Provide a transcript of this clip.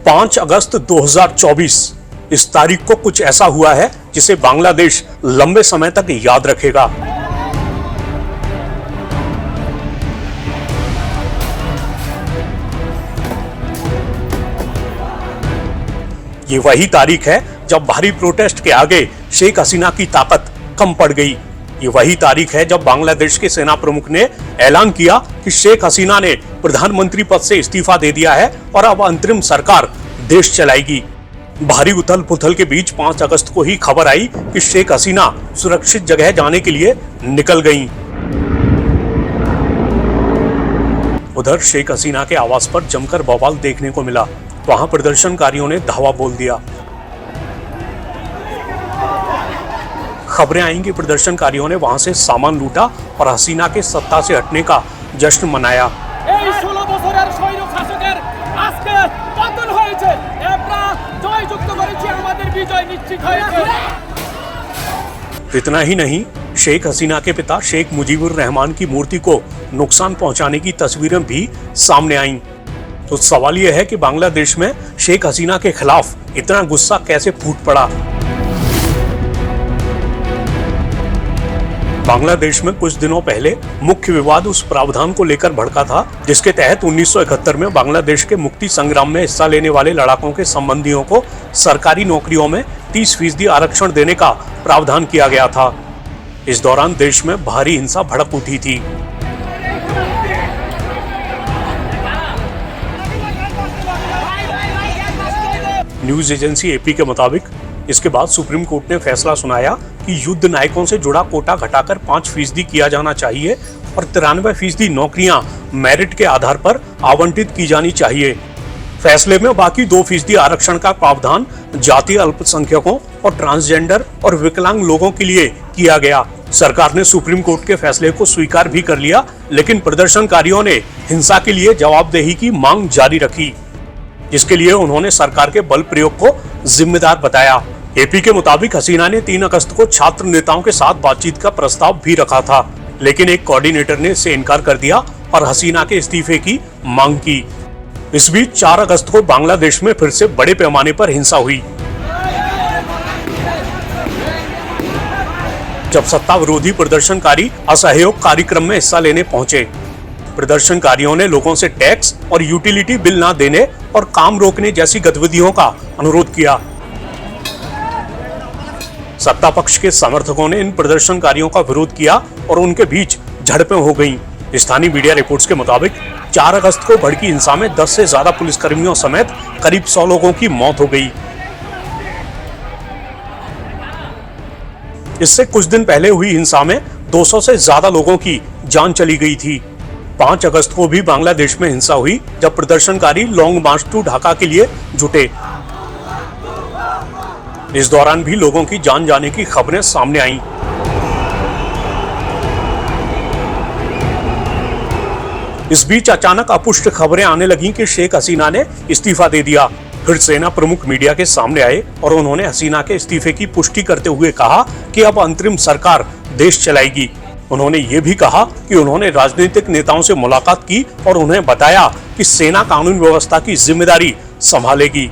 5 अगस्त 2024 इस तारीख को कुछ ऐसा हुआ है जिसे बांग्लादेश लंबे समय तक याद रखेगा। ये वही तारीख है जब भारी प्रोटेस्ट के आगे शेख हसीना की ताकत कम पड़ गई। ये वही तारीख है जब बांग्लादेश के सेना प्रमुख ने ऐलान किया कि शेख हसीना ने प्रधानमंत्री पद से इस्तीफा दे दिया है और अब अंतरिम सरकार देश चलाएगी। भारी उथल पुथल के बीच 5 अगस्त को ही खबर आई कि शेख हसीना सुरक्षित जगह जाने के लिए निकल गईं। उधर शेख हसीना के आवास पर जमकर बवाल देखने को मिला। वहां प्रदर्शनकारियों ने धावा बोल दिया। खबरें आई कि प्रदर्शनकारियों ने वहां से सामान लूटा और हसीना के सत्ता से हटने का जश्न मनाया। इतना ही नहीं, शेख हसीना के पिता शेख मुजीबुर रहमान की मूर्ति को नुकसान पहुंचाने की तस्वीरें भी सामने आईं। तो सवाल यह है कि बांग्लादेश में शेख हसीना के खिलाफ इतना गुस्सा कैसे फूट पड़ा। बांग्लादेश में कुछ दिनों पहले मुख्य विवाद उस प्रावधान को लेकर भड़का था जिसके तहत 1971 में बांग्लादेश के मुक्ति संग्राम में हिस्सा लेने वाले लड़ाकों के संबंधियों को सरकारी नौकरियों में 30% आरक्षण देने का प्रावधान किया गया था। इस दौरान देश में भारी हिंसा भड़क उठी थी। न्यूज एजेंसी एपी के मुताबिक इसके बाद सुप्रीम कोर्ट ने फैसला सुनाया कि युद्ध नायकों से जुड़ा कोटा घटाकर 5% किया जाना चाहिए और 93% नौकरियां मेरिट के आधार पर आवंटित की जानी चाहिए। फैसले में बाकी 2% आरक्षण का प्रावधान जातीय अल्पसंख्यकों और ट्रांसजेंडर और विकलांग लोगों के लिए किया गया। सरकार ने सुप्रीम कोर्ट के फैसले को स्वीकार भी कर लिया, लेकिन प्रदर्शनकारियों ने हिंसा के लिए जवाबदेही की मांग जारी रखी, जिसके लिए उन्होंने सरकार के बल प्रयोग को जिम्मेदार बताया। एपी के मुताबिक हसीना ने 3 अगस्त को छात्र नेताओं के साथ बातचीत का प्रस्ताव भी रखा था, लेकिन एक कोऑर्डिनेटर ने इससे इनकार कर दिया और हसीना के इस्तीफे की मांग की। इस बीच 4 अगस्त को बांग्लादेश में फिर से बड़े पैमाने पर हिंसा हुई, जब सत्ता विरोधी प्रदर्शनकारी असहयोग कार्यक्रम में हिस्सा लेने पहुंचे। प्रदर्शनकारियों ने लोगों से टैक्स और यूटिलिटी बिल न देने और काम रोकने जैसी गतिविधियों का अनुरोध किया। सत्ता पक्ष के समर्थकों ने इन प्रदर्शनकारियों का विरोध किया और उनके बीच झड़पें हो गईं। स्थानीय मीडिया रिपोर्ट्स के मुताबिक 4 अगस्त को भड़की हिंसा में 10 से ज्यादा पुलिसकर्मियों समेत करीब 100 लोगों की मौत हो गई। इससे कुछ दिन पहले हुई हिंसा में 200 से ज्यादा लोगों की जान चली गई थी। 5 अगस्त को भी बांग्लादेश में हिंसा हुई जब प्रदर्शनकारी लॉन्ग मार्च टू ढाका के लिए जुटे। इस दौरान भी लोगों की जान जाने की खबरें सामने आईं। इस बीच अचानक अपुष्ट खबरें आने लगीं कि शेख हसीना ने इस्तीफा दे दिया। फिर सेना प्रमुख मीडिया के सामने आए और उन्होंने हसीना के इस्तीफे की पुष्टि करते हुए कहा कि अब अंतरिम सरकार देश चलाएगी। उन्होंने ये भी कहा कि उन्होंने राजनीतिक नेताओं से मुलाकात की और उन्हें बताया कि सेना कानून व्यवस्था की जिम्मेदारी संभालेगी।